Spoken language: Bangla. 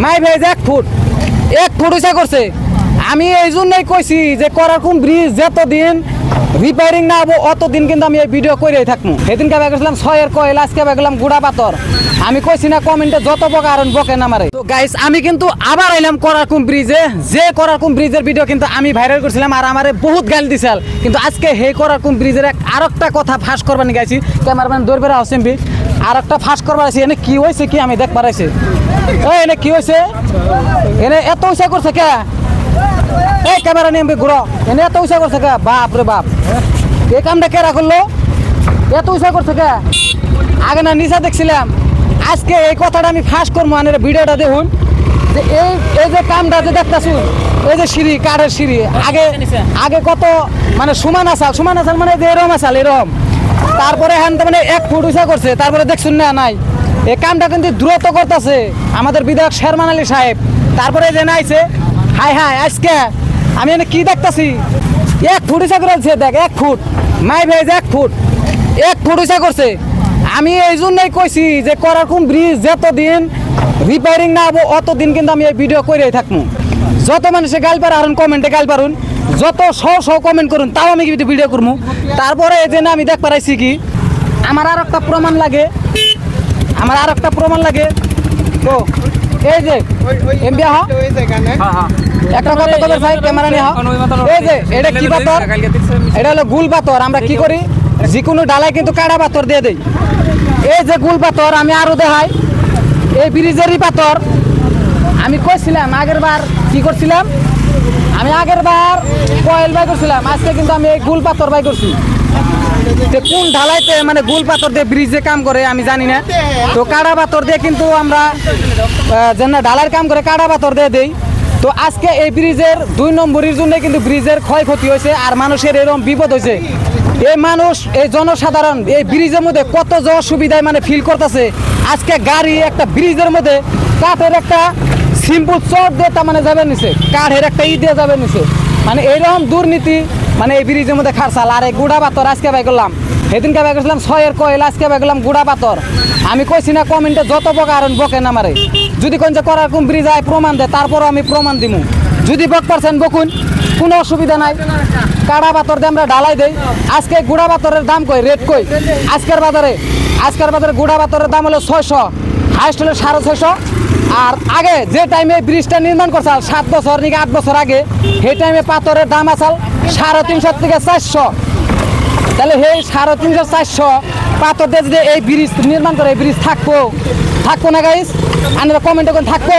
মাই ভেজ 1 ফুট উঁচা করছে। আমি এই জন্যই কইছি যে করারকুম ব্রিজ যতদিন রিপেয়ারিং না হবো অতদিন কিন্তু আমি এই ভিডিও করেই থাকবো। সেদিনকে গেছিলাম 6 কয়েল, আজকে গেলাম গুড়া পাথর। আমি কইছি না কমেন্টে যত বকা আর বকে না মারে। তো গাইস আমি কিন্তু আবার আইলাম করারকুম ব্রিজে, যে করারকুম ব্রিজের ভিডিও কিন্তু আমি ভাইরাল করছিলাম আর আমারে বহুত গাল দিছিল। কিন্তু আজকে হে করারকুম ব্রিজের আরেকটা কথা ফাঁস করবার নিয়ে গেছি। ক্যামেরাম্যান দৌড় বেড়া হচ্ছেন আর একটা ফাঁস করবার আছে। এনে কি হয়েছে কি আমি দেখবার আছি। এনে কি হয়েছে, এনে এত উঁচা করছে কে? এই ক্যামেরা নিয়ে ঘুরো, এনে এত উঁচা করছে কে? বাপ রে বাপ, এই কামটা কেরা করলো? এত উঁচা করছে কে? আগে না নিচা দেখছিলাম, আজকে এই কথাটা আমি ফাঁস করবো। মানে ভিডিওটা দেখুন যে এই যে কামটা যে দেখতেছুন, এই যে সিঁড়ি, কাঠের সিঁড়ি, আগে কত মানে সমান আসাল মানে যে এরম আসাল এরম, তারপরে হ্যান মানে 1 ফুট উঁচা করছে। তারপরে দেখছুন না নাই, এই কামটা কিন্তু দ্রুত করতেছে আমাদের বিধায়ক শেরমান আলী সাহেব। তারপরে যে নাইছে হাই আজকে আমি এনে কি দেখতেছি, 1 ফুট উঁচা করেছে। দেখ 1 ফুট, মাই ভেজ 1 ফুট উঁচা করছে। আমি এই জন্যই কইছি যে করারকুম ব্রিজ যতদিন রিপেয়ারিং না হবো অতদিন কিন্তু আমি এই ভিডিও করেই থাকবো। যত মানুষে গাল পারুন, কমেন্টে গাল পারুন, যত শো কমেন্ট করুন, তাও আমি কিন্তু ভিডিও করবো। তারপরে এই যে না আমি দেখ পারাইছি কি আমার আর একটা প্রমাণ লাগে, তো এই যে এমবি একটা কথা তোদের ভাই ক্যামেরা নিয়ে এই যে এটা কি পাথর? এটা হলো গুল পাথর। আমরা কি করি, যে কোনো ডালাই কিন্তু কাড়া পাথর দিয়ে দেই। এই যে গুল পাথর আমি আরো দেখাই, এই ব্রিজেরই পাথর। আমি কইছিলাম আগের বার কি করছিলাম, আমি আগের বার কয়েল বাই করছিলাম, আজকে কিন্তু আমি এই গুল পাথর বাই করছি। কোন ঢালাইতে মানে গুল পাথর দিয়ে ব্রিজে কাম করে আমি জানি না। তো কাড়া পাথর দিয়ে কিন্তু আমরা যেন ঢালাইয়ের কাম করে কাড়া পাথর দিয়ে দেই। তো আজকে এই ব্রিজের 2 নম্বরের জন্য কিন্তু ব্রিজের ক্ষয়ক্ষতি হয়েছে আর মানুষের এরকম বিপদ হয়েছে। এই মানুষ, এই জনসাধারণ এই ব্রিজের মধ্যে কত যে অসুবিধায় মানে ফিল করতেছে। আজকে গাড়ি একটা ব্রিজের মধ্যে কাঠের একটা সিম্পল চট দিয়ে তার মানে যাবে নিচে, কাঠের একটা ই দিয়ে যাবে নিচে, মানে এইরকম দুর্নীতি মানে এই ব্রিজের মধ্যে খারসাল। আর এই গুড়া পাথর আজকে বাই করলাম, সেদিনকে বাই করছিলাম 6 কয়েল, আজকে বাই করলাম গুড়া পাথর। আমি কইছি না কমেন্টে যত বকা আর বকে না মারে। যদি কোন যে করারকুম ব্রিজ আয় প্রমাণ দেয়, তারপরও আমি প্রমাণ দিব। যদি বক পারছেন বকুন, কোনো অসুবিধা নাই। কাড়া পাথর দিয়ে আমরা ঢালাই দেই। আজকে গুড়া পাথরের দাম কই, রেট কই আজকের বাজারে গুড়া পাথরের দাম হলো 600, হাইস্ট হলো 650। আর আগে যে টাইমে ব্রিজটা নির্মাণ করছাল 7 বছর নাকি 8 বছর আগে, সেই টাইমে পাথরের দাম আসাল 350 থেকে 400। তাহলে সেই 350 400 পাথর দিয়ে যদি এই ব্রিজ নির্মাণ করে, এই ব্রিজ থাকবো না গাইস? আপনারা কমেন্টে থাকবো।